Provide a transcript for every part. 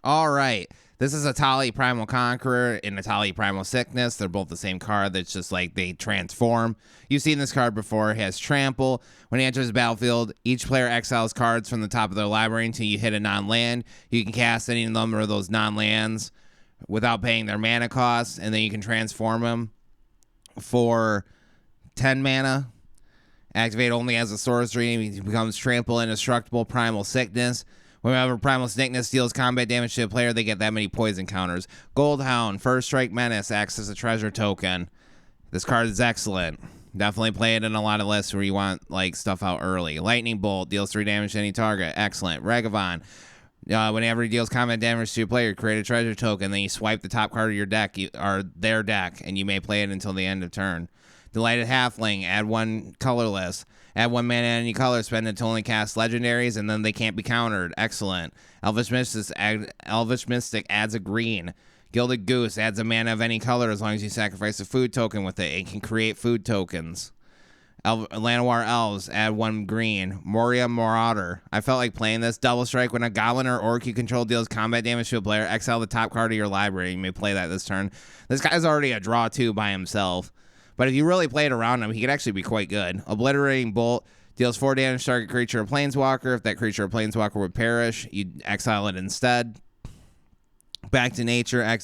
All right. This is Etali Primal Conqueror and Etali Primal Sickness. They're both the same card. That's just like they transform. You've seen this card before. It has Trample. When he enters the battlefield, each player exiles cards from the top of their library until you hit a non-land. You can cast any number of those non-lands without paying their mana costs, and then you can transform them for 10 mana. Activate only as a sorcery. He becomes Trample, Indestructible, Primal Sickness. Whenever Primal Sickness deals combat damage to a player, they get that many poison counters. Goldhound, First Strike Menace, acts as a treasure token. This card is excellent. Definitely play it in a lot of lists where you want like stuff out early. Lightning Bolt, deals 3 damage to any target. Excellent. Regavon, whenever he deals combat damage to a player, create a treasure token. Then you swipe the top card of your deck, or their deck, and you may play it until the end of turn. Delighted Halfling, add 1 colorless. Add 1 mana in any color, spend it to only cast legendaries, and then they can't be countered. Excellent. Elvish Mystic adds a green. Gilded Goose adds a mana of any color as long as you sacrifice a food token with it. It can create food tokens. Llanowar Elves, add 1 green. Moria Marauder. I felt like playing this. Double Strike, when a goblin or orc you control deals combat damage to a player, exile the top card of your library. You may play that this turn. This guy's already a draw 2 by himself. But if you really play it around him, he could actually be quite good. Obliterating Bolt deals 4 damage to target creature or planeswalker. If that creature or planeswalker would perish, you'd exile it instead. Back to Nature,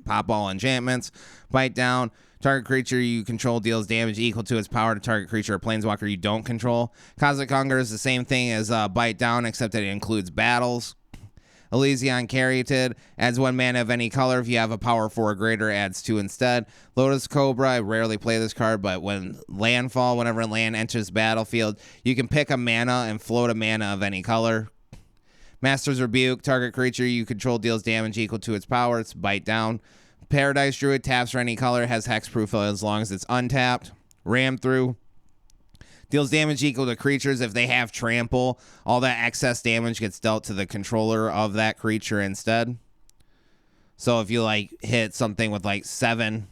pop all enchantments. Bite down. Target creature you control deals damage equal to its power to target creature or planeswalker you don't control. Cosmic Hunger is the same thing as Bite Down, except that it includes battles. Elysion Caryatid adds 1 mana of any color. If you have a power 4 or greater, adds 2 instead. Lotus Cobra, I rarely play this card, but when landfall, whenever land enters the battlefield, you can pick a mana and float a mana of any color. Master's Rebuke, target creature you control deals damage equal to its power. It's Bite Down. Paradise Druid, taps for any color, has hexproof as long as it's untapped. Ram Through deals damage equal to creatures if they have Trample. All that excess damage gets dealt to the controller of that creature instead. So if you like hit something with like a 7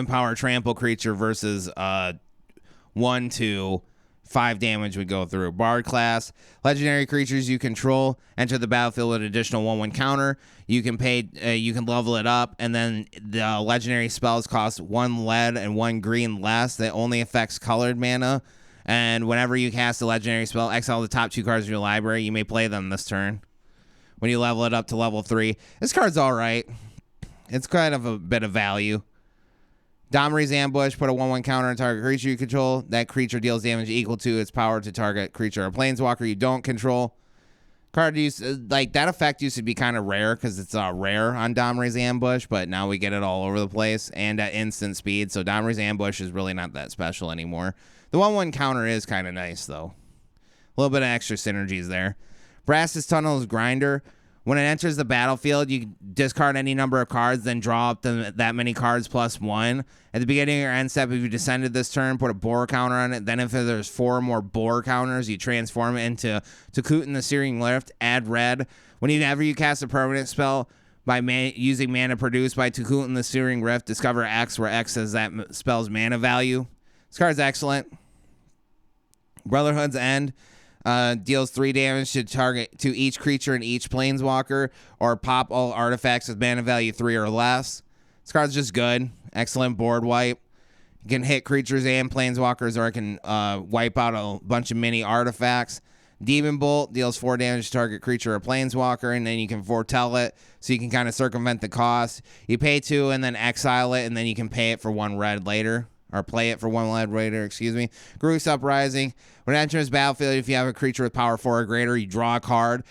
power Trample creature versus 1 to 5 damage would go through. Bard class, legendary creatures you control enter the battlefield with an additional 1/1 counter. You can level it up, and then the legendary spells cost 1 lead and 1 green less. That only affects colored mana. And whenever you cast a legendary spell, exile the top 2 cards of your library. You may play them this turn. When you level it up to level 3, this card's all right. It's kind of a bit of value. Domri's Ambush, put a 1/1 counter on target creature you control. That creature deals damage equal to its power to target creature or planeswalker you don't control. Card use, like that effect used to be kind of rare because it's rare on Domri's Ambush, but now we get it all over the place and at instant speed. So Domri's Ambush is really not that special anymore. The 1/1 counter is kind of nice though. A little bit of extra synergies there. Brass's Tunnel's Grinder. When it enters the battlefield, you discard any number of cards, then draw up that many cards plus 1. At the beginning of your end step, if you descended this turn, put a boar counter on it. Then if there's 4 more boar counters, you transform it into Takutin the Searing Lift, add red. Whenever you cast a permanent spell by using mana produced by Takutin the Searing Rift, discover X, where X is that spell's mana value. This card's excellent. Brotherhood's End. Deals 3 damage to each creature and each planeswalker, or pop all artifacts with mana value 3 or less. This card's just good. Excellent board wipe. You can hit creatures and planeswalkers, or it can wipe out a bunch of mini artifacts. Demon Bolt deals 4 damage to target creature or planeswalker, and then you can foretell it, so you can kind of circumvent the cost. You pay 2 and then exile it, and then you can pay it for 1 red later. Or play it for 1 lead later, excuse me. Groose Uprising. When it enters battlefield, if you have a creature with power 4 or greater, you draw a card.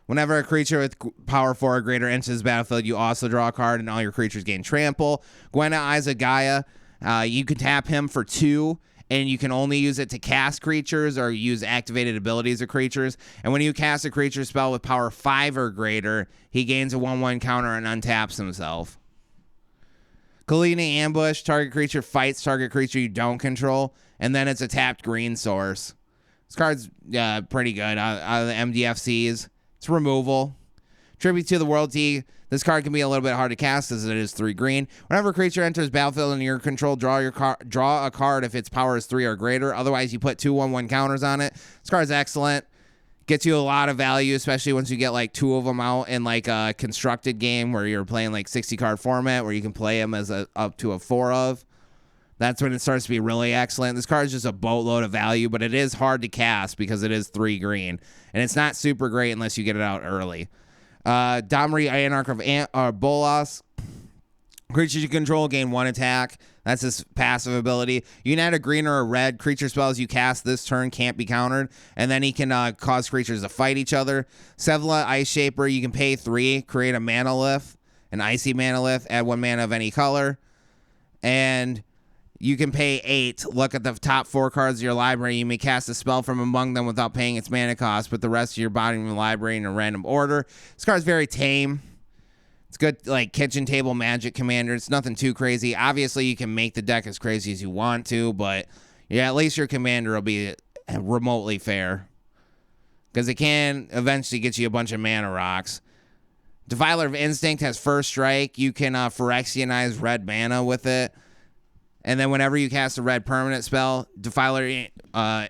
Whenever a creature with power 4 or greater enters the battlefield, you also draw a card, and all your creatures gain trample. Gwenna Eyes of Gaia. You can tap him for 2, and you can only use it to cast creatures or use activated abilities of creatures. And when you cast a creature spell with power 5 or greater, he gains a 1/1 counter and untaps himself. Kalini Ambush, target creature fights target creature you don't control, and then it's a tapped green source. This card's pretty good out of the MDFCs. It's removal. Tribute to the World Tea. This card can be a little bit hard to cast as it is 3 green. Whenever a creature enters battlefield under your control, draw a card if its power is 3 or greater. Otherwise, you put 2/1/1 counters on it. This card's excellent. Gets you a lot of value, especially once you get like 2 of them out in like a constructed game where you're playing like 60 card format where you can play them as up to a 4 of. That's when it starts to be really excellent. This card is just a boatload of value, but it is hard to cast because it is 3 green. And it's not super great unless you get it out early. Domri, Anarch of Bolas. Creatures you control gain 1 attack. That's his passive ability. You can add a green or a red. Creature spells you cast this turn can't be countered. And then he can cause creatures to fight each other. Sevla, Ice Shaper. You can pay 3. Create a mana lift. An icy mana lift. Add 1 mana of any color. And you can pay 8. Look at the top 4 cards of your library. You may cast a spell from among them without paying its mana cost. Put the rest of your bottom of the library in a random order. This card's very tame. It's good, like, kitchen table magic commander. It's nothing too crazy. Obviously, you can make the deck as crazy as you want to, but yeah, at least your commander will be remotely fair. Because it can eventually get you a bunch of mana rocks. Defiler of Instinct has first strike. You can Phyrexianize red mana with it. And then whenever you cast a red permanent spell, Defiler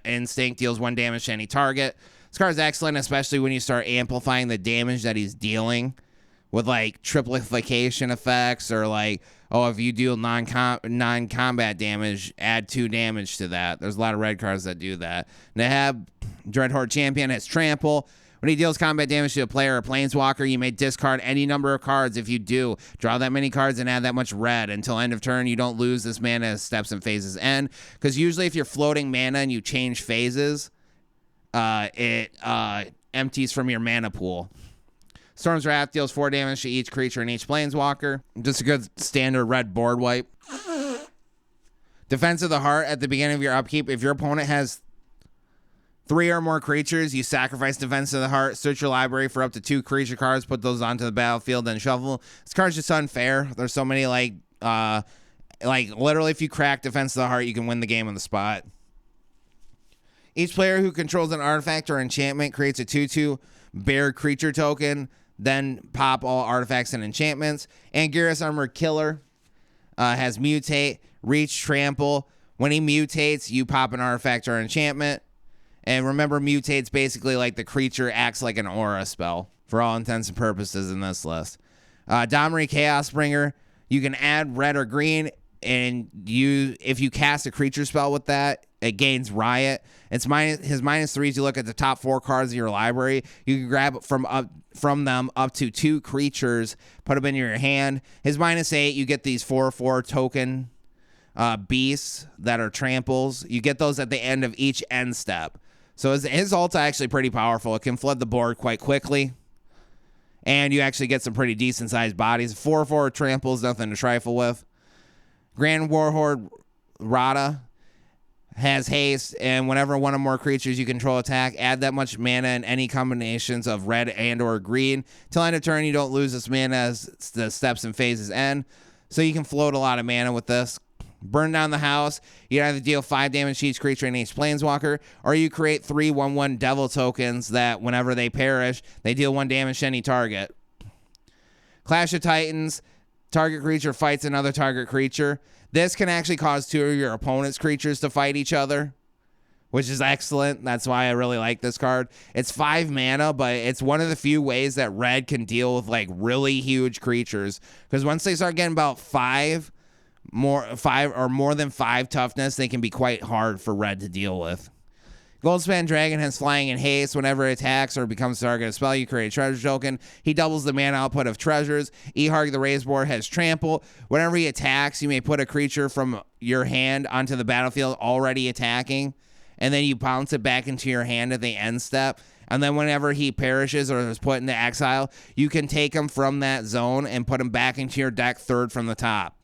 Instinct deals 1 damage to any target. This card is excellent, especially when you start amplifying the damage that he's dealing. With like triplification effects or like, oh, if you deal non-combat damage, add 2 damage to that. There's a lot of red cards that do that. Nahab, Dreadhorde Champion, has Trample. When he deals combat damage to a player or planeswalker, you may discard any number of cards. If you do, draw that many cards and add that much red. Until end of turn, you don't lose this mana as steps and phases end. Because usually if you're floating mana and you change phases, it empties from your mana pool. Storm's Wrath deals 4 damage to each creature and each planeswalker. Just a good standard red board wipe. Defense of the Heart at the beginning of your upkeep. If your opponent has 3 or more creatures, you sacrifice Defense of the Heart. Search your library for up to 2 creature cards. Put those onto the battlefield, then shuffle. This card's just unfair. There's so many like literally if you crack Defense of the Heart, you can win the game on the spot. Each player who controls an artifact or enchantment creates a 2/2 bear creature token. Then pop all artifacts and enchantments. Anguirus Armored Killer has Mutate, Reach, Trample. When he mutates, you pop an artifact or enchantment. And remember, Mutate's basically like the creature acts like an aura spell for all intents and purposes in this list. Domri Chaosbringer, you can add red or green, and if you cast a creature spell with that, it gains Riot. It's his -3s. You look at the top 4 cards of your library. You can grab from them up to 2 creatures, put them in your hand. His -8, you get these 4/4 token beasts that are tramples. You get those at the end of each end step. So his ult's actually pretty powerful. It can flood the board quite quickly. And you actually get some pretty decent sized bodies. 4/4 tramples, nothing to trifle with. Grand Warhorde Radda has haste, and whenever one or more creatures you control attack, add that much mana in any combinations of red and or green. Till end of turn, you don't lose this mana as the steps and phases end. So you can float a lot of mana with this. Burn down the house. You either deal 5 damage to each creature and each planeswalker, or you create 3 1/1 devil tokens that whenever they perish, they deal 1 damage to any target. Clash of Titans. Target creature fights another target creature. This can actually cause 2 of your opponent's creatures to fight each other, which is excellent. That's why I really like this card. It's 5 mana, but it's one of the few ways that red can deal with like really huge creatures. Because once they start getting about 5 or more than 5 toughness, they can be quite hard for red to deal with. Goldspan Dragon has flying and haste. Whenever it attacks or becomes target of a spell, you create a treasure token. He doubles the mana output of treasures. Eharg the Raised Board has Trample. Whenever he attacks, you may put a creature from your hand onto the battlefield already attacking, and then you bounce it back into your hand at the end step. And then whenever he perishes or is put into exile, you can take him from that zone and put him back into your deck 3rd from the top.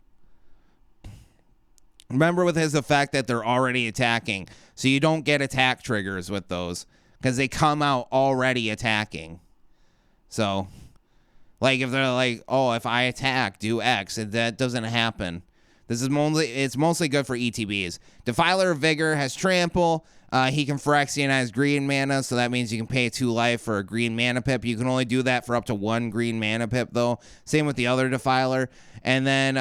Remember with his effect that they're already attacking, so you don't get attack triggers with those because they come out already attacking. So, like if they're like, oh, if I attack, do X, and that doesn't happen. It's mostly good for ETBs. Defiler of Vigor has Trample. He can Phyrexianize green mana, so that means you can pay 2 life for a green mana pip. You can only do that for up to 1 green mana pip, though. Same with the other Defiler. And then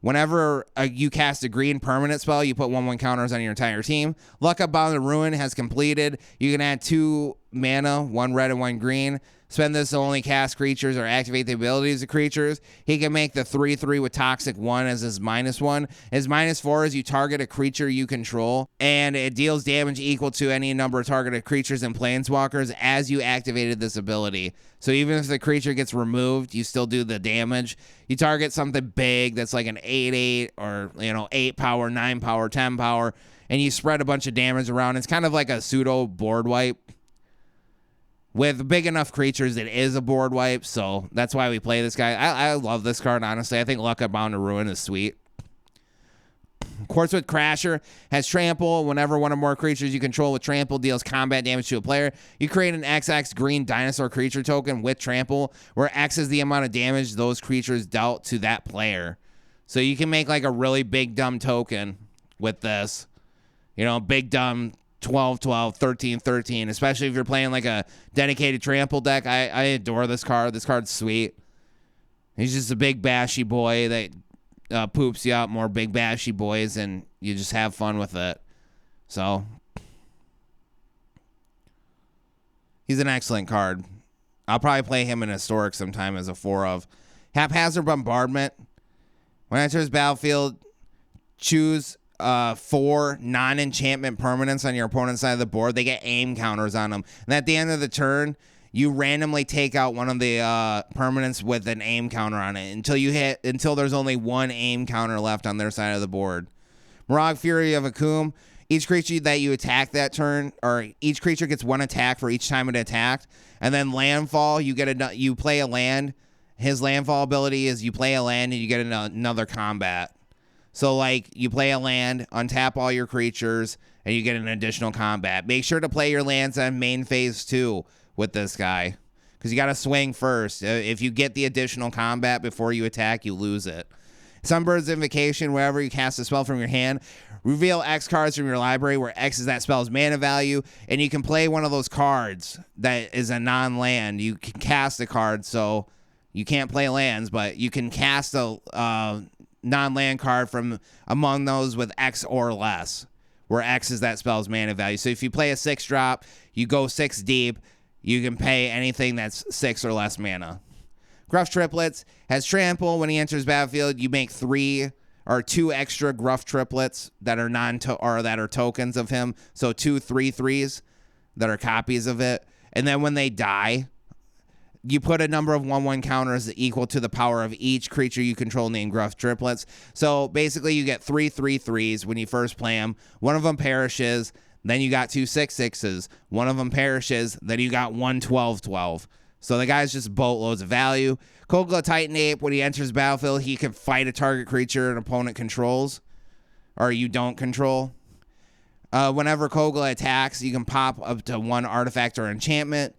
Whenever you cast a green permanent spell, you put 1/1 counters on your entire team. Luck Up Bound to Ruin has completed. You can add 2 mana, 1 red and 1 green. Spend this to only cast creatures or activate the abilities of creatures. He can make the 3/3 with Toxic 1 as his -1. His -4 is you target a creature you control, and it deals damage equal to any number of targeted creatures and planeswalkers as you activated this ability. So even if the creature gets removed, you still do the damage. You target something big that's like an 8/8 or 8 power, 9 power, 10 power, and you spread a bunch of damage around. It's kind of like a pseudo board wipe. With big enough creatures, it is a board wipe, so that's why we play this guy. I love this card, honestly. I think Luck Up Bound to Ruin is sweet. Quartzwood Crasher has Trample. Whenever one or more creatures you control with Trample deals combat damage to a player, you create an XX green dinosaur creature token with Trample, where X is the amount of damage those creatures dealt to that player. So you can make like a really big dumb token with this. Big dumb 12/12, 13/13, especially if you're playing like a dedicated Trample deck. I adore this card. This card's sweet. He's just a big bashy boy that poops you out more big bashy boys, and you just have fun with it. So he's an excellent card. I'll probably play him in Historic sometime as a 4/of. Haphazard Bombardment. When it enters battlefield, choose 4 non-enchantment permanents on your opponent's side of the board. They get aim counters on them. And at the end of the turn, you randomly take out one of the permanents with an aim counter on it until there's only 1 aim counter left on their side of the board. Morag Fury of Akum. Each creature that you attack that turn, or each creature gets 1 attack for each time it attacked. And then landfall, you play a land. His landfall ability is you play a land and you get another combat. So, like, you play a land, untap all your creatures, and you get an additional combat. Make sure to play your lands on main phase 2 with this guy, because you got to swing first. If you get the additional combat before you attack, you lose it. Sunbird's Invocation, wherever you cast a spell from your hand, reveal X cards from your library, where X is that spell's mana value, and you can play one of those cards that is a non-land. You can cast a card, so you can't play lands, but you can cast a non-land card from among those with X or less, where X is that spell's mana value. So if you play a 6-drop, you go 6 deep, you can pay anything that's 6 or less mana. Gruff Triplets has Trample. When he enters battlefield, you make 3 or 2 extra Gruff Triplets that are tokens of him. So 2 3/3s that are copies of it. And then when they die, you put a number of 1/1 counters equal to the power of each creature you control named Gruff Triplets. So basically you get 3 3/3s when you first play them. One of them perishes. Then you got 2 6/6s. One of them perishes. Then you got 1 12/12. So the guy's just boatloads of value. Kogla Titan Ape, when he enters battlefield, he can fight a target creature an opponent controls or you don't control. Whenever Kogla attacks, you can pop up to 1 artifact or enchantment.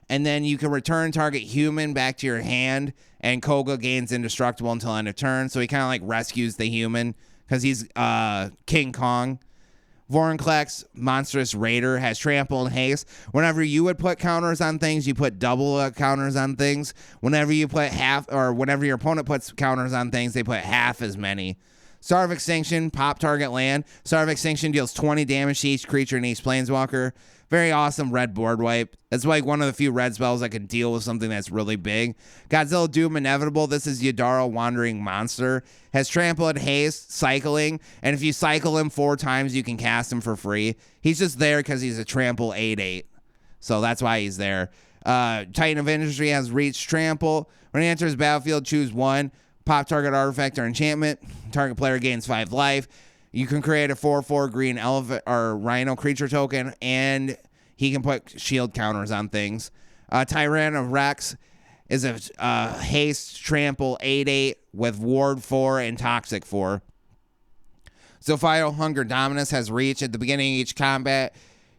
And then you can return target human back to your hand, and Koga gains indestructible until end of turn. So he kind of like rescues the human because he's King Kong. Vorinclex, Monstrous Raider, has Trample and Haste. Whenever you would put counters on things, you put double counters on things. Whenever you put half, or whenever your opponent puts counters on things, they put half as many. Star of Extinction, pop target land. Star of Extinction deals 20 damage to each creature in each planeswalker. Very awesome red board wipe. It's like one of the few red spells that can deal with something that's really big. Godzilla Doom Inevitable. This is Yadaro Wandering Monster. Has Trample and Haste, cycling. And if you cycle him 4 times, you can cast him for free. He's just there because he's a Trample 8/8. So that's why he's there. Titan of Industry has Reach Trample. When he enters battlefield, choose 1. Pop target artifact or enchantment. Target player gains 5 life. You can create a 4/4 green elephant or rhino creature token, and he can put shield counters on things. Tyrann of Rex is a haste trample 8/8 with ward 4 and toxic 4. Zophiel Hunger Dominus has reach. At the beginning of each combat,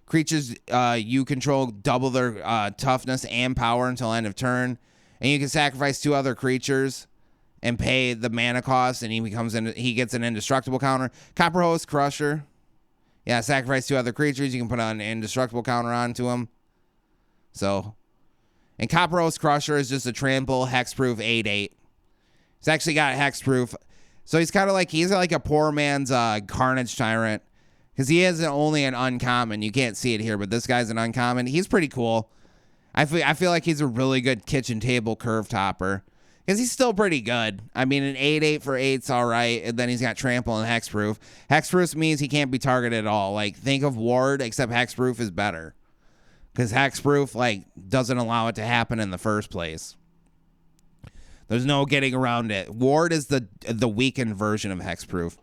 creatures you control double their toughness and power until end of turn, and you can sacrifice 2 other creatures and pay the mana cost, and he gets an indestructible counter. Copperhost Crusher. Yeah, sacrifice 2 other creatures. You can put an indestructible counter onto him. So, and Copperhost Crusher is just a trample hexproof 8/8. It's actually got hexproof So he's kind of like, he's like a poor man's Carnage Tyrant. Because he is only an uncommon. You can't see it here, but this guy's an uncommon. He's pretty cool. I feel like he's a really good kitchen table curve topper. Because he's still pretty good. I mean, an 8/8 for 8's all right. And then he's got trample and hexproof. Hexproof means he can't be targeted at all. Like, think of ward, except hexproof is better. Because hexproof, like, doesn't allow it to happen in the first place. There's no getting around it. Ward is the weakened version of hexproof.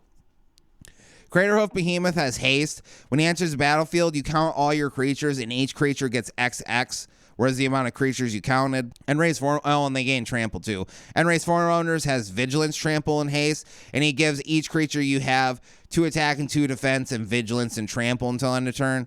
Craterhoof Behemoth has haste. When he enters the battlefield, you count all your creatures, and each creature gets XX. Whereas the amount of creatures you counted. And they gain trample too. Enraged Forerunners has vigilance, trample, and haste, and he gives each creature you have 2 attack and 2 defense and vigilance and trample until end of turn.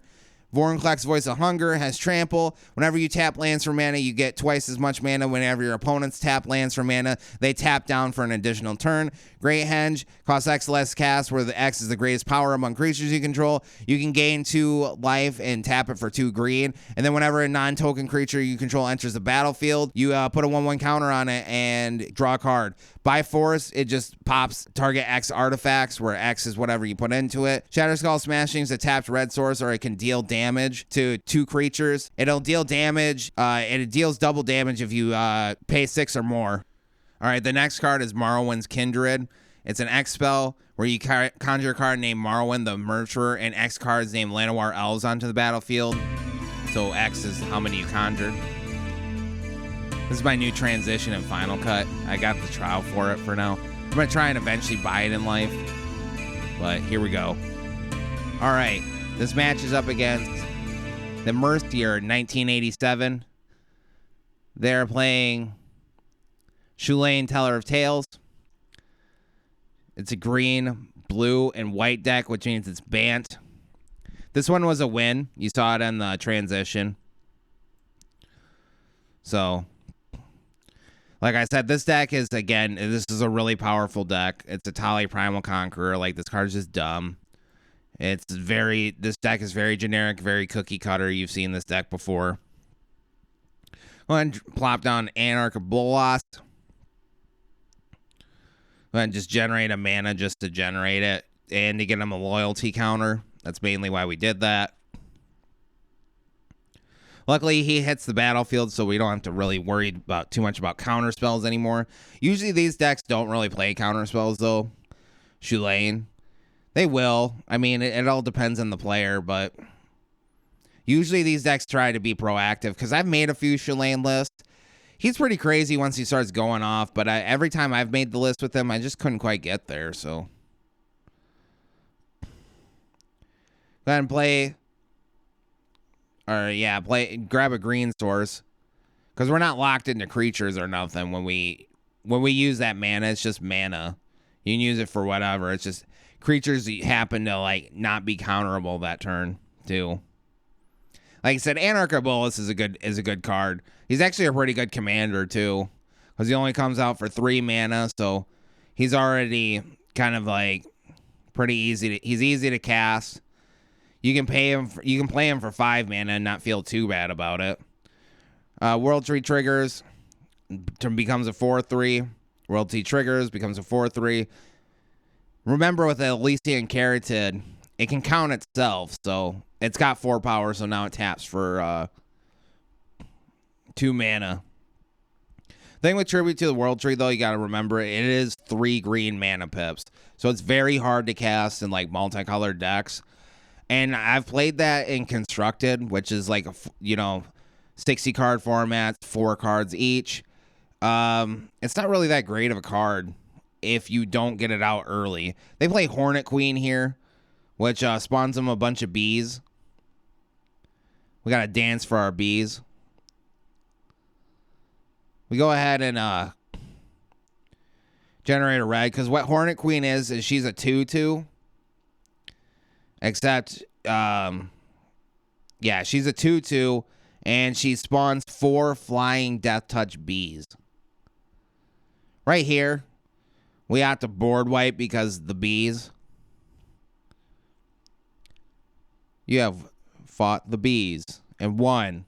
Vorinclex Voice of Hunger has trample. Whenever you tap lands for mana, you get twice as much mana. Whenever your opponents tap lands for mana, they tap down for an additional turn. Great Henge costs X less cast, where the X is the greatest power among creatures you control. You can gain 2 life and tap it for 2 green. And then whenever a non-token creature you control enters the battlefield, you put a 1/1 counter on it and draw a card. By force, it just pops target X artifacts, where X is whatever you put into it. Shatterskull Smashing is a tapped red source, or it can deal damage to 2 creatures. It'll deal damage, and it deals double damage if you pay 6 or more. All right, the next card is Morrowind's Kindred. It's an X spell where you conjure a card named Morrowind the Murderer and X cards named Llanowar Elves onto the battlefield. So X is how many you conjured. This is my new transition in Final Cut. I got the trial for it for now. I'm going to try and eventually buy it in life. But here we go. All right. This match is up against the Mercier 1987. They're playing Shulane Teller of Tales. It's a green, blue, and white deck, which means it's Bant. This one was a win. You saw it in the transition. So, like I said, this deck is, again, this is a really powerful deck. It's Etali Primal Conqueror. Like, this card's just dumb. This deck is very generic, very cookie cutter. You've seen this deck before. Go ahead and plop down Anarch of Bolas. Go ahead and just generate a mana just to generate it. And to get him a loyalty counter. That's mainly why we did that. Luckily, he hits the battlefield, so we don't have to really worry about too much about counter spells anymore. Usually, these decks don't really play counter spells, though. Shulane. They will. I mean, it all depends on the player, but usually these decks try to be proactive, because I've made a few Shulane lists. He's pretty crazy once he starts going off, but every time I've made the list with him, I just couldn't quite get there, so. Go ahead and play. Or, yeah, grab a green source. Because we're not locked into creatures or nothing when we use that mana. It's just mana. You can use it for whatever. It's just creatures that happen to, like, not be counterable that turn, too. Like I said, Anarch of Bolas is a good card. He's actually a pretty good commander, too. Because he only comes out for 3 mana, so he's already kind of, like, pretty easy. He's easy to cast. You can play him for 5 mana and not feel too bad about it. World Tree triggers, becomes a 4/3. World Tree triggers, becomes a 4/3. Remember, with the Elysian Carotid, it can count itself, so it's got 4 power, so now it taps for 2 mana. Thing with Tribute to the World Tree, though, you got to remember, it is 3 green mana pips, so it's very hard to cast in, like, multicolored decks. And I've played that in Constructed, which is like, 60 card formats, 4 cards each. It's not really that great of a card if you don't get it out early. They play Hornet Queen here, which spawns them a bunch of bees. We got to dance for our bees. We go ahead and generate a red, because what Hornet Queen is she's a 2/2. Except, she's a 2/2, and she spawns 4 flying Death Touch bees. Right here, we have to board wipe because the bees. You have fought the bees and won.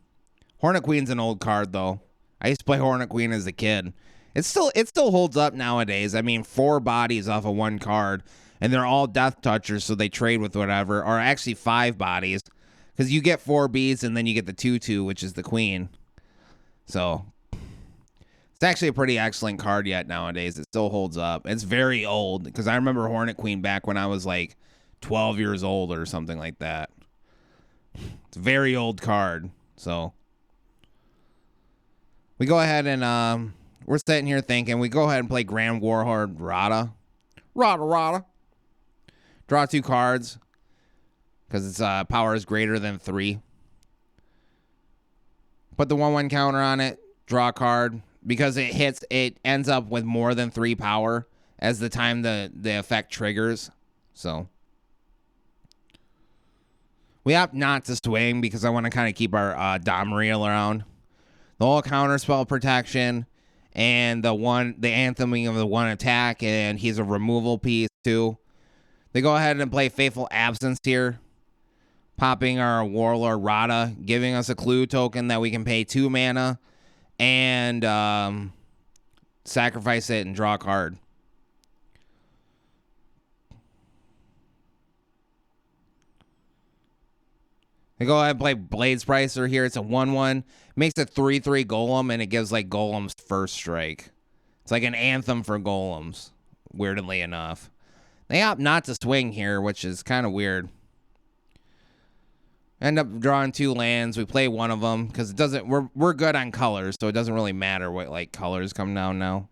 Hornet Queen's an old card, though. I used to play Hornet Queen as a kid. It still holds up nowadays. I mean, 4 bodies off of 1 card, and they're all death touchers, so they trade with whatever. Or actually 5 bodies, because you get 4 beads and then you get the 2/2, which is the queen. So it's actually a pretty excellent card yet nowadays. It still holds up. It's very old, because I remember Hornet Queen back when I was like 12 years old or something like that. It's a very old card. So we go ahead and we're sitting here thinking we go ahead and play Grand Warlord Radda. Radda. Draw 2 cards because its power is greater than 3. Put the 1/1 counter on it. Draw a card. Because it ends up with more than 3 power as the time the effect triggers. So we opt not to swing because I want to kind of keep our Domriel around. The whole counter spell protection and the antheming of the 1 attack, and he's a removal piece too. They go ahead and play Faithful Absence here, popping our Warlord Radda, giving us a clue token that we can pay 2 mana and sacrifice it and draw a card. They go ahead and play Blade Spricer here. It's a 1/1. Makes a 3/3 golem, and it gives like golems first strike. It's like an anthem for golems, weirdly enough. They opt not to swing here, which is kind of weird. End up drawing 2 lands. We play one of them because it doesn't. We're good on colors, so it doesn't really matter what like colors come down now.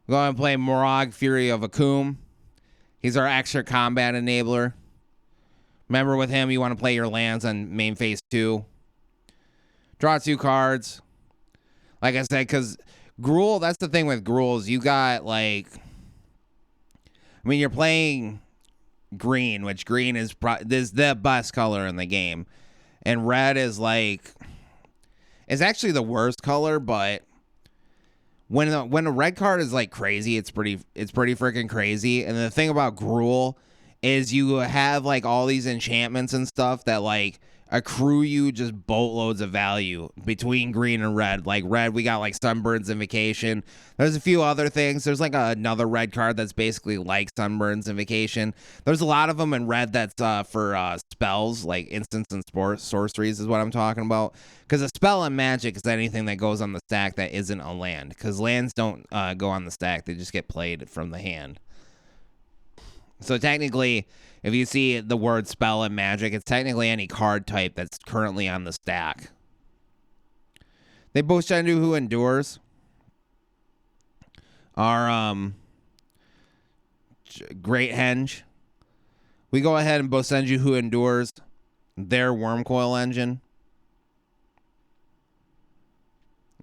Go ahead and play Morag, Fury of Akum. He's our extra combat enabler. Remember, with him, you want to play your lands on main phase 2. Draw 2 cards. Like I said, because Gruul, that's the thing with Gruuls. You got like, I mean, you're playing green, which green is the best color in the game, and red is like, it's actually the worst color. But when a red card is like crazy, it's pretty freaking crazy. And the thing about Gruul is you have like all these enchantments and stuff that like accrue you just boatloads of value between green and red. Like red, we got like Sunburn's Invocation. There's a few other things. There's like another red card that's basically like Sunburn's Invocation. There's a lot of them in red that's for spells, like instants and sorceries is what I'm talking about. Because a spell and magic is anything that goes on the stack that isn't a land. Because lands don't go on the stack. They just get played from the hand. So technically, if you see the word spell and magic, it's technically any card type that's currently on the stack. They both Shendu Who Endures are Great Henge. We go ahead and Bosenju Who Endures their Wormcoil Engine.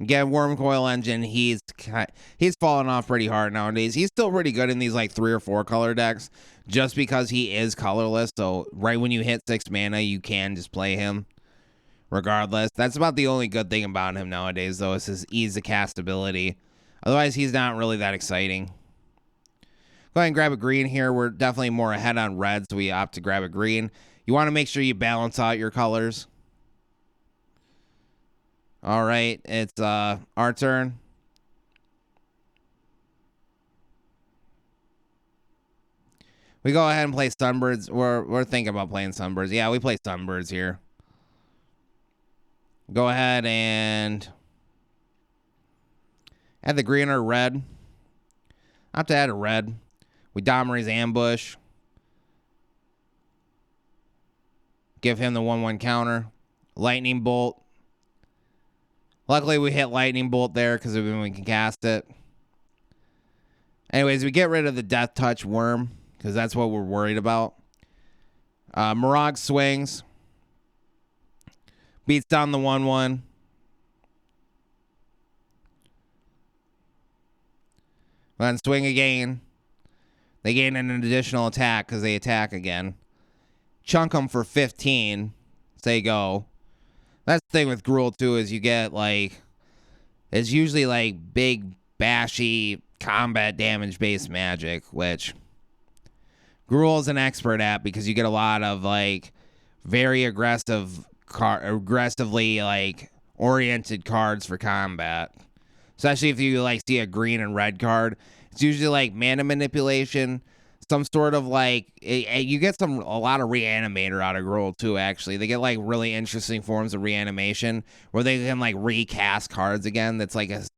Again, Wormcoil Engine, he's fallen off pretty hard nowadays. He's still pretty good in these like 3 or 4 color decks just because he is colorless. So right when you hit 6 mana, you can just play him regardless. That's about the only good thing about him nowadays, though, is his ease of castability. Otherwise, he's not really that exciting. Go ahead and grab a green here. We're definitely more ahead on red, so we opt to grab a green. You want to make sure you balance out your colors. All right, it's our turn. We go ahead and play Sunbirds. We're thinking about playing Sunbirds. Yeah, we play Sunbirds here. Go ahead and add the green or red. I have to add a red. We Domri's Ambush. Give him the 1/1 counter. Lightning Bolt. Luckily, we hit Lightning Bolt there because we can cast it. Anyways, we get rid of the Death Touch Worm because that's what we're worried about. Morag swings. Beats down the 1/1. Then swing again. They gain an additional attack because they attack again. Chunk them for 15. Say go. That's the thing with Gruul, too, is you get, like, it's usually, like, big, bashy, combat damage-based magic, which Gruul's an expert at because you get a lot of, like, very aggressively, like, oriented cards for combat. Especially if you like see a green and red card. It's usually like mana manipulation, some sort of like you get a lot of reanimator out of Gruul too. Actually, they get like really interesting forms of reanimation where they can like recast cards again. That's like it's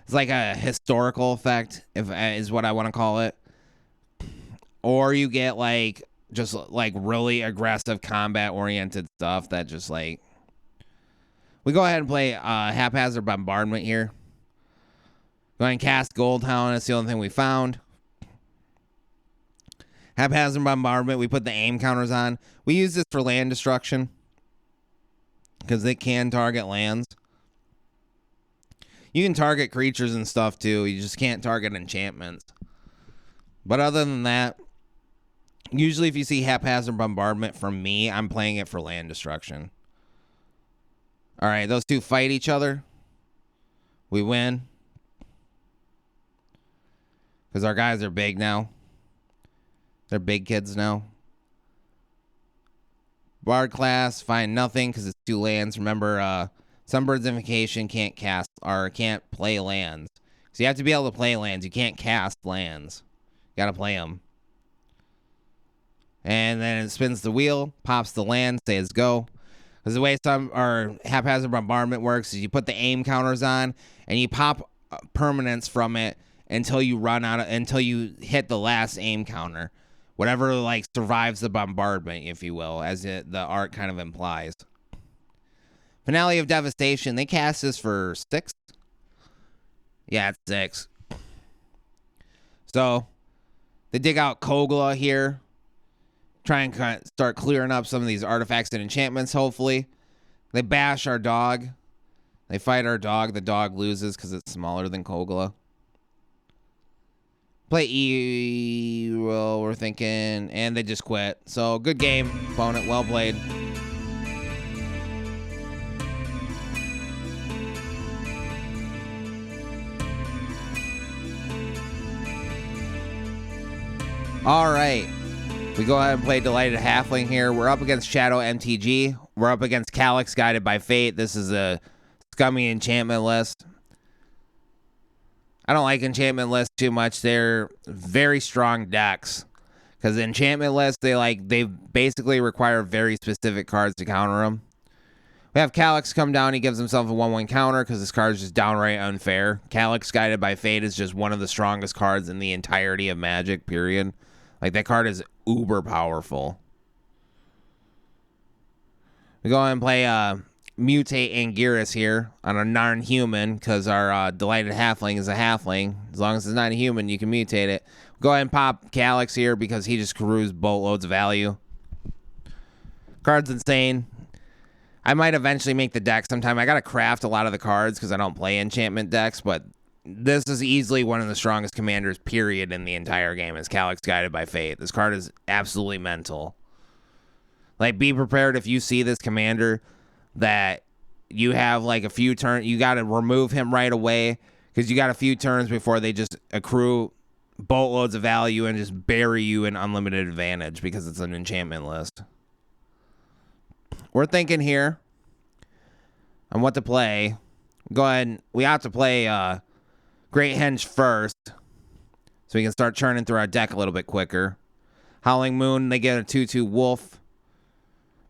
like a historical effect, if is what I want to call it. Or you get like just like really aggressive combat oriented stuff that just like. We go ahead and play Haphazard Bombardment here. Go ahead and cast Goldhound. That's the only thing we found. Haphazard Bombardment. We put the aim counters on. We use this for land destruction because it can target lands. You can target creatures and stuff too. You just can't target enchantments. But other than that, usually if you see Haphazard Bombardment from me, I'm playing it for land destruction. All right, those two fight each other. We win. Because our guys are big now. They're big kids now. Bard class, find nothing because it's 2 lands. Remember, Sunbird's Invocation can't cast or can't play lands. So you have to be able to play lands. You can't cast lands. You gotta play them. And then it spins the wheel, pops the land, says go. Because the way Haphazard Bombardment works is you put the aim counters on and you pop permanents from it until you hit the last aim counter. Whatever like survives the bombardment, if you will, as the art kind of implies. Finale of Devastation. They cast this for 6. Yeah, it's 6. So they dig out Kogla here. Try and start clearing up some of these artifacts and enchantments, hopefully. They bash our dog. They fight our dog. The dog loses because it's smaller than Kogla. Play E, well, we're thinking, and they just quit. So, good game, opponent. Well played. All right. We go ahead and play Delighted Halfling here. We're up against Shadow MTG. We're up against Calyx Guided by Fate. This is a scummy enchantment list. I don't like enchantment lists too much. They're very strong decks. Because the enchantment lists, they basically require very specific cards to counter them. We have Calyx come down. He gives himself a 1/1 counter because this card is just downright unfair. Calyx Guided by Fate is just one of the strongest cards in the entirety of Magic, period. Like, that card is uber powerful. We go ahead and play Mutate Anguirus here on a non-human because our Delighted Halfling is a halfling. As long as it's not a human, you can mutate it. Go ahead and pop Calyx here because he just accrues boatloads of value. Card's insane. I might eventually make the deck sometime. I got to craft a lot of the cards because I don't play enchantment decks, but this is easily one of the strongest commanders, period, in the entire game, is Calyx Guided by Fate. This card is absolutely mental. Like, be prepared if you see this commander that you have, like, a few turns. You got to remove him right away because you got a few turns before they just accrue boatloads of value and just bury you in unlimited advantage because it's an enchantment list. We're thinking here on what to play. Go ahead. We have to play Great Henge first, so we can start churning through our deck a little bit quicker. Howling Moon, they get a 2/2 Wolf,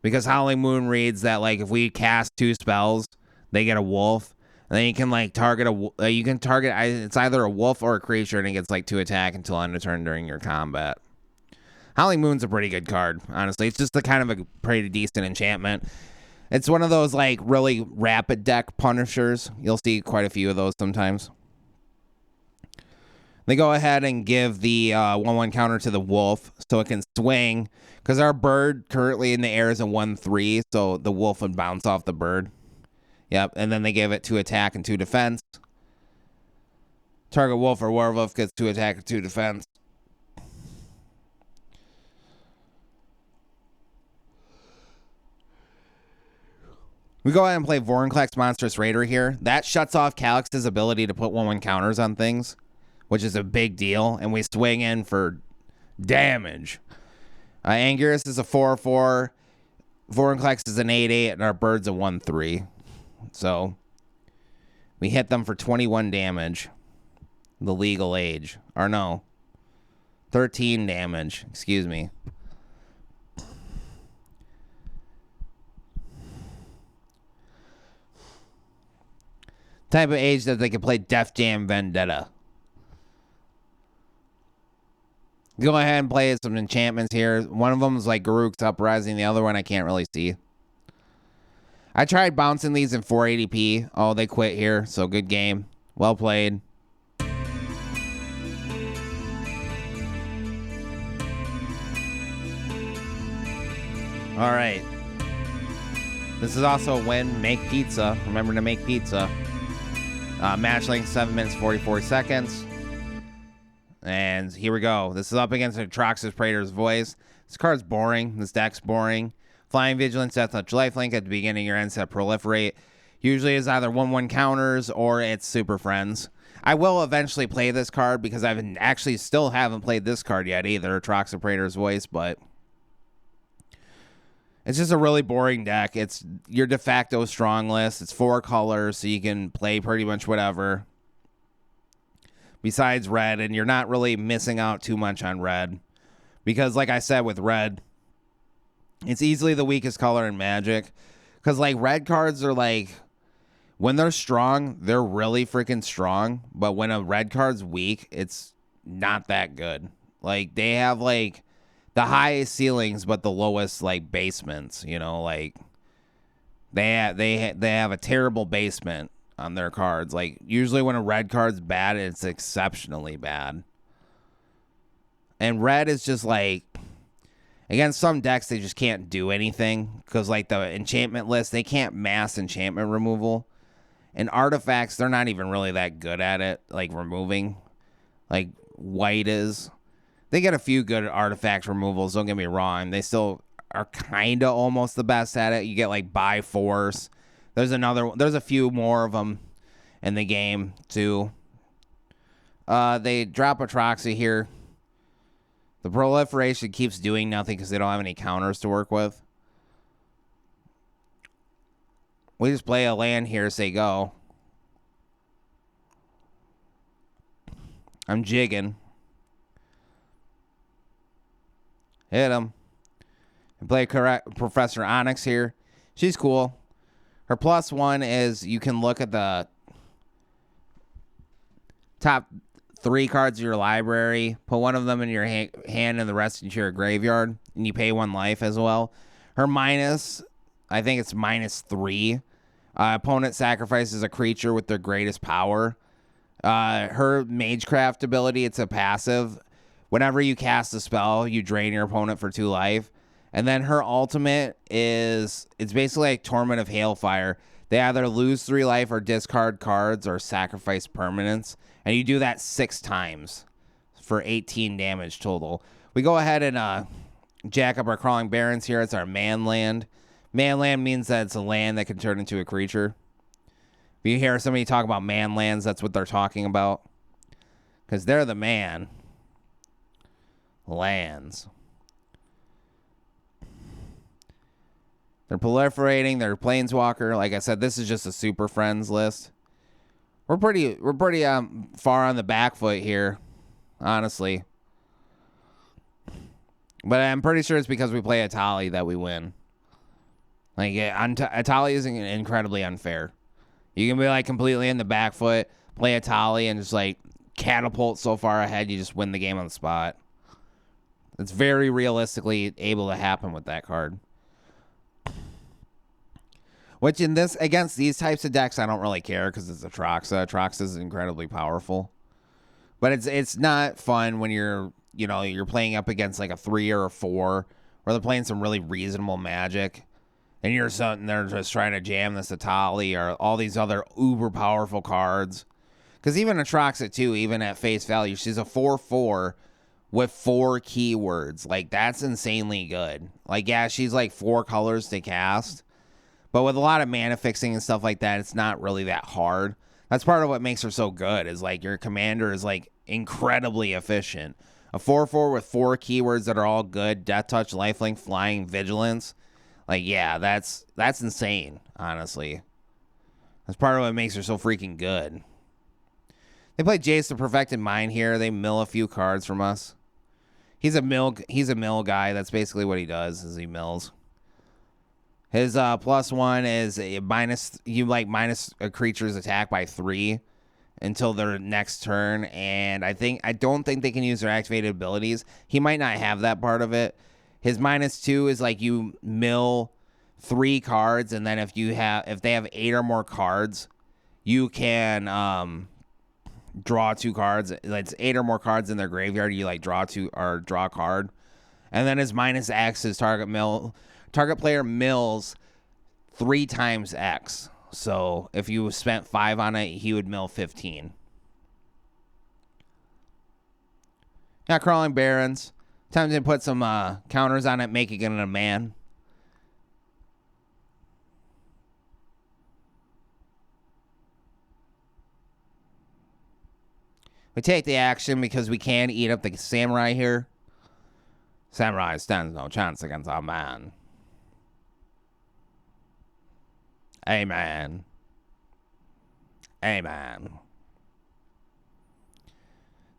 because Howling Moon reads that, like, if we cast 2 spells, they get a wolf, and then you can, like, target it's either a wolf or a creature, and it gets, like, 2 attack until end of turn during your combat. Howling Moon's a pretty good card, honestly. It's just a kind of a pretty decent enchantment. It's one of those, like, really rapid deck punishers. You'll see quite a few of those sometimes. They go ahead and give the 1/1 counter to the wolf so it can swing. Because our bird currently in the air is a 1/3, so the wolf would bounce off the bird. Yep, and then they give it 2 attack and 2 defense. Target wolf or werewolf gets 2 attack and 2 defense. We go ahead and play Vorinclex Monstrous Raider here. That shuts off Calyx's ability to put 1/1 counters on things, which is a big deal, and we swing in for damage. Anguirus is a 4/4, Vorinclex is an 8/8, and our bird's a 1/3. So we hit them for 21 damage. The legal age. Or no. 13 damage. Excuse me. Type of age that they can play Def Jam Vendetta. Go ahead and play some enchantments here. One of them is like Garruk's Uprising. The other one I can't really see. I tried bouncing these in 480p. Oh, they quit here. So good game. Well played. All right. This is also a win. Make pizza. Remember to make pizza. Match length 7 minutes 44 seconds. And here we go. This is up against Atraxis Praetor's Voice. This card's boring. This deck's boring. Flying Vigilance, Death Touch, Lifelink at the beginning of your end set Proliferate. Usually is either 1/1 counters or it's Super Friends. I will eventually play this card because I actually still haven't played this card yet either, Atraxis Praetor's Voice, but it's just a really boring deck. It's your de facto strong list. It's 4 colors, so you can play pretty much whatever. Besides red, and you're not really missing out too much on red. Because like I said with red, it's easily the weakest color in Magic. Because like red cards are like, when they're strong, they're really freaking strong. But when a red card's weak, it's not that good. Like they have like the highest ceilings, but the lowest like basements. You know, like they have a terrible basement on their cards. Like usually when a red card's bad, it's exceptionally bad. And red is just like, against some decks they just can't do anything because like the enchantment list, they can't mass enchantment removal. And artifacts, they're not even really that good at it, like removing. Like white is. They get a few good artifact removals, don't get me wrong. They still are kind of almost the best at it. You get like by force. There's a few more of them in the game too. They drop Atraxa here. The proliferation keeps doing nothing because they don't have any counters to work with. We just play a land here, say go. I'm jigging. Hit him. And play Professor Onyx here. She's cool. Her +1 is you can look at the top 3 cards of your library, put one of them in your hand and the rest into your graveyard, and you pay 1 life as well. Her minus, I think it's -3. Opponent sacrifices a creature with their greatest power. Her Magecraft ability, it's a passive. Whenever you cast a spell, you drain your opponent for 2 life. And then her ultimate is, it's basically like Torment of Hailfire. They either lose 3 life or discard cards or sacrifice permanents. And you do that 6 times for 18 damage total. We go ahead and jack up our Crawling Barrens here. It's our man land. Man land means that it's a land that can turn into a creature. If you hear somebody talk about man lands, that's what they're talking about. Because they're the man lands. They're proliferating. They're Planeswalker. Like I said, this is just a Super Friends list. We're pretty far on the back foot here, honestly. But I'm pretty sure it's because we play Etali that we win. Like Etali is incredibly unfair. You can be like completely in the back foot, play Etali, and just like catapult so far ahead, you just win the game on the spot. It's very realistically able to happen with that card. Which in this, against these types of decks, I don't really care because it's Atraxa. Atraxa is incredibly powerful. But it's not fun when you're playing up against like a 3 or a 4, where they're playing some really reasonable Magic, and you're sitting there just trying to jam this Etali or all these other uber powerful cards. Because even Atraxa too, even at face value, she's a 4/4 with 4 keywords. Like that's insanely good. Like yeah, she's like 4 colors to cast. But with a lot of mana fixing and stuff like that, it's not really that hard. That's part of what makes her so good, is like your commander is like incredibly efficient. A 4/4 with 4 keywords that are all good: Death Touch, Lifelink, Flying, Vigilance. Like yeah, that's insane, honestly. That's part of what makes her so freaking good. They play Jace the Perfected Mind here. They mill a few cards from us. He's a mill guy. That's basically what he does, is he mills. His +1 is minus a creature's attack by 3 until their next turn, and I don't think they can use their activated abilities. He might not have that part of it. His -2 is like you mill 3 cards, and then if they have 8 or more cards, you can draw 2 cards. It's 8 or more cards in their graveyard. You like draw 2 or draw a card. And then his -X is target player mills 3 times X. So if you spent 5 on it, he would mill 15. Got Crawling Barrens. Time to put some counters on it, making it a man. We take the action because we can eat up the Samurai here. Samurai stands no chance against our man. Amen. Amen.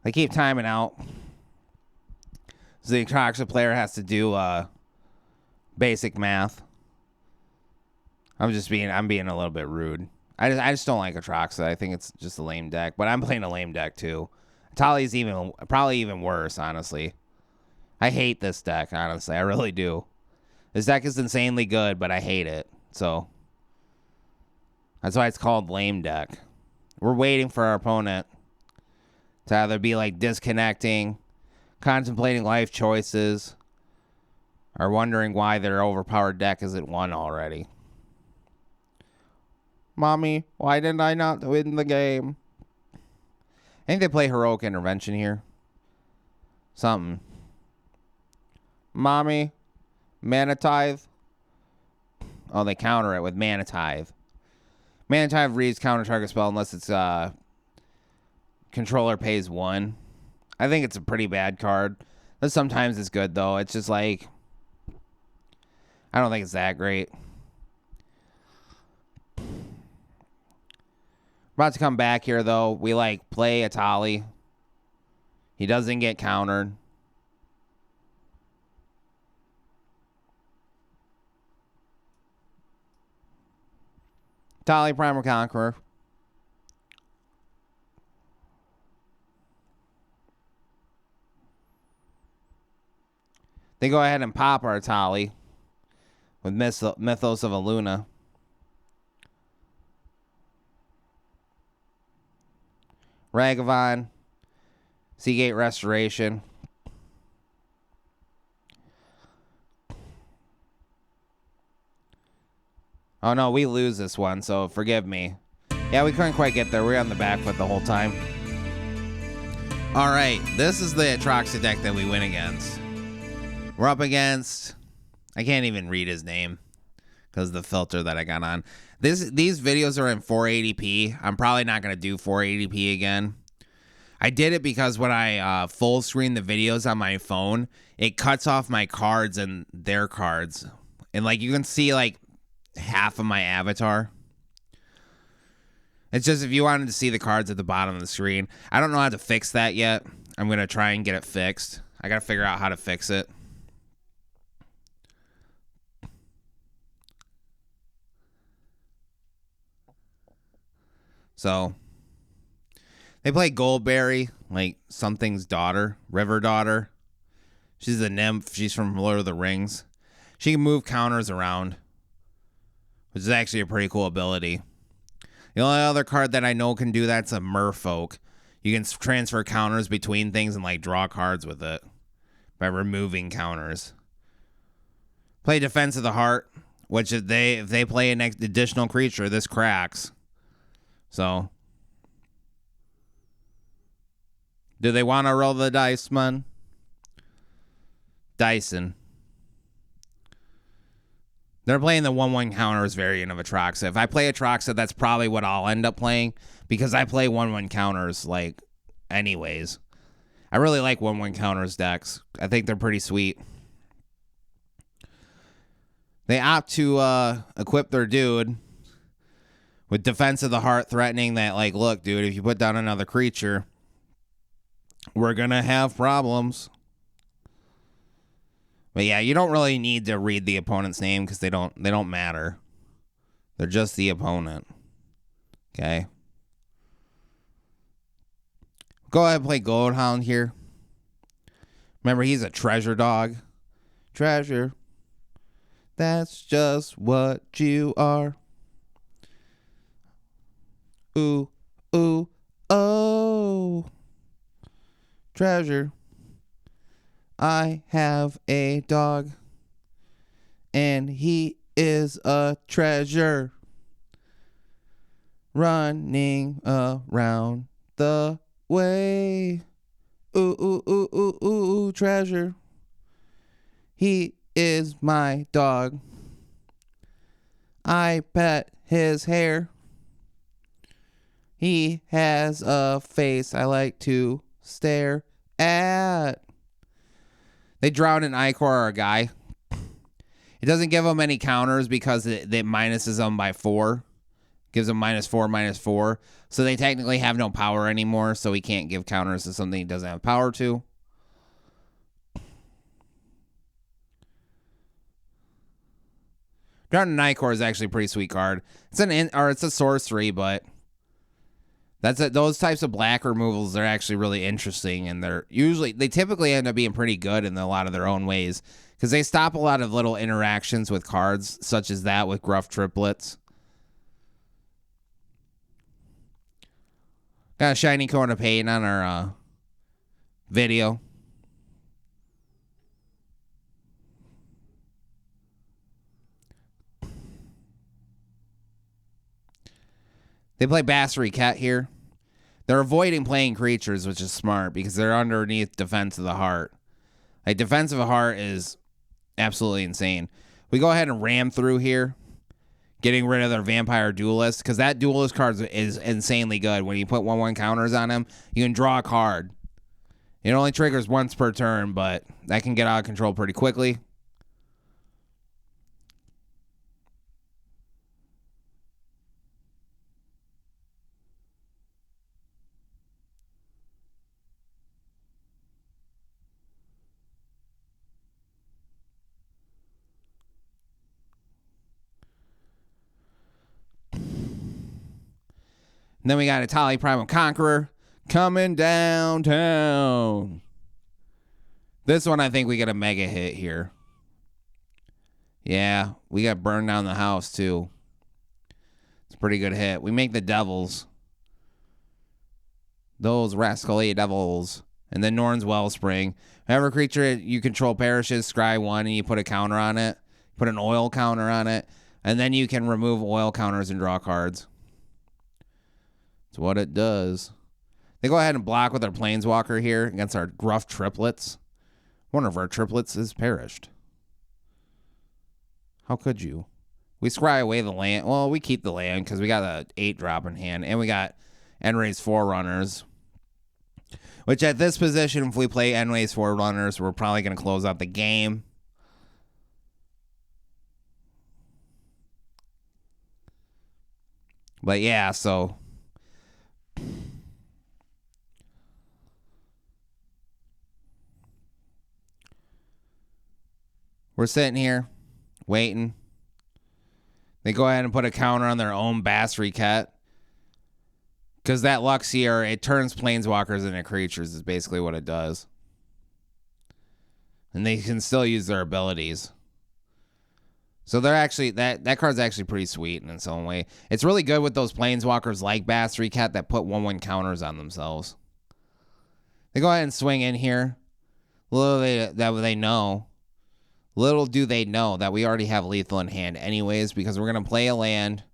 They keep timing out. So the Atraxa player has to do basic math. I'm being a little bit rude. I just don't like Atraxa. I think it's just a lame deck. But I'm playing a lame deck too. Etali's probably even worse, honestly. I hate this deck, honestly. I really do. This deck is insanely good, but I hate it. So that's why it's called lame deck. We're waiting for our opponent to either be like disconnecting, contemplating life choices, or wondering why their overpowered deck isn't won already. Mommy, why didn't I not win the game? I think they play Heroic Intervention here. Something. Mommy, Mana Tithe. Oh, they counter it with Mana Tithe. Mana Tithe reads counter target spell unless it's controller pays 1. I think it's a pretty bad card. But sometimes it's good though. It's just like, I don't think it's that great. About to come back here though. We like play Etali. He doesn't get countered. Etali Primal Conqueror. They go ahead and pop our Etali with Mythos of Aluna. Ragavan. Seagate Restoration. Oh no, we lose this one, so forgive me. Yeah, we couldn't quite get there. We were on the back foot the whole time. Alright, this is the Atraxa deck that we win against. We're up against... I can't even read his name because of the filter that I got on. These videos are in 480p. I'm probably not going to do 480p again. I did it because when I full screen the videos on my phone, it cuts off my cards and their cards. And like you can see like half of my avatar. It's just if you wanted to see the cards at the bottom of the screen. I don't know how to fix that yet. I'm going to try and get it fixed. I got to figure out how to fix it. So, they play Goldberry, like something's daughter, River Daughter. She's a nymph. She's from Lord of the Rings. She can move counters around, which is actually a pretty cool ability. The only other card that I know can do that's a Merfolk. You can transfer counters between things and like draw cards with it by removing counters. Play Defense of the Heart, which if they play an additional creature, this cracks. So, do they want to roll the dice, man? Dyson. They're playing the 1/1 counters variant of Atraxa. If I play Atraxa, that's probably what I'll end up playing because I play 1/1 counters like anyways. I really like 1/1 counters decks. I think they're pretty sweet. They opt to equip their dude With Defense of the Heart threatening that, like, look, dude, if you put down another creature, we're going to have problems. But yeah, you don't really need to read the opponent's name because they don't matter. They're just the opponent. Okay. Go ahead and play Goldhound here. Remember, he's a treasure dog. Treasure. That's just what you are. Ooh, ooh, oh. Treasure. I have a dog. And he is a treasure. Running around the way. Ooh, ooh, ooh, ooh, ooh, treasure. He is my dog. I pet his hair. He has a face I like to stare at. They drown an Ichor or a guy. It doesn't give them any counters because it minuses them by 4. Gives them -4, -4. So they technically have no power anymore, so he can't give counters to something he doesn't have power to. Drown an Ichor is actually a pretty sweet card. It's it's a sorcery, but that's it. Those types of black removals are actually really interesting, and they typically end up being pretty good in a lot of their own ways because they stop a lot of little interactions with cards, such as that with Gruff Triplets. Got a shiny cone of paint on our video. They play Bassery Cat here. They're avoiding playing creatures, which is smart because they're underneath Defense of the Heart. Like, Defense of the Heart is absolutely insane. We go ahead and ram through here, getting rid of their Vampire Duelist, because that Duelist card is insanely good. When you put 1/1 counters on him, you can draw a card. It only triggers once per turn, but that can get out of control pretty quickly. And then we got Etali Primal Conqueror coming downtown. This one, I think we get a mega hit here. Yeah, we got burned down the house, too. It's a pretty good hit. We make the Devils. Those rascally Devils. And then Norn's Wellspring. Whenever creature you control perishes, scry 1, and you put a counter on it. Put an oil counter on it. And then you can remove oil counters and draw cards. That's what it does. They go ahead and block with their Planeswalker here against our Gruff Triplets. One of our triplets is perished. How could you? We scry away the land. Well, we keep the land because we got a 8-drop in hand. And we got End-Raze Forerunners. Which at this position, if we play End-Raze Forerunners, we're probably going to close out the game. But yeah, so we're sitting here waiting. They go ahead and put a counter on their own Bassery Cat. Because that Luxior, it turns Planeswalkers into creatures is basically what it does. And they can still use their abilities. So they're actually, that card's actually pretty sweet in its own way. It's really good with those Planeswalkers like Bassery Cat that put 1/1 counters on themselves. They go ahead and swing in here. Little do they know that we already have lethal in hand anyways, because we're going to play a land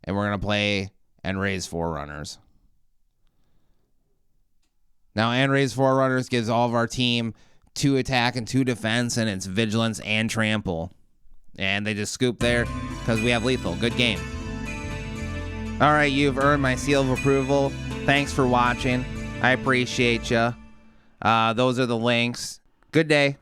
and we're going to play End-Raze Forerunners. Now, End-Raze Forerunners gives all of our team 2 attack and 2 defense, and it's vigilance and trample. And they just scoop there because we have lethal. Good game. All right, you've earned my seal of approval. Thanks for watching. I appreciate you. Those are the links. Good day.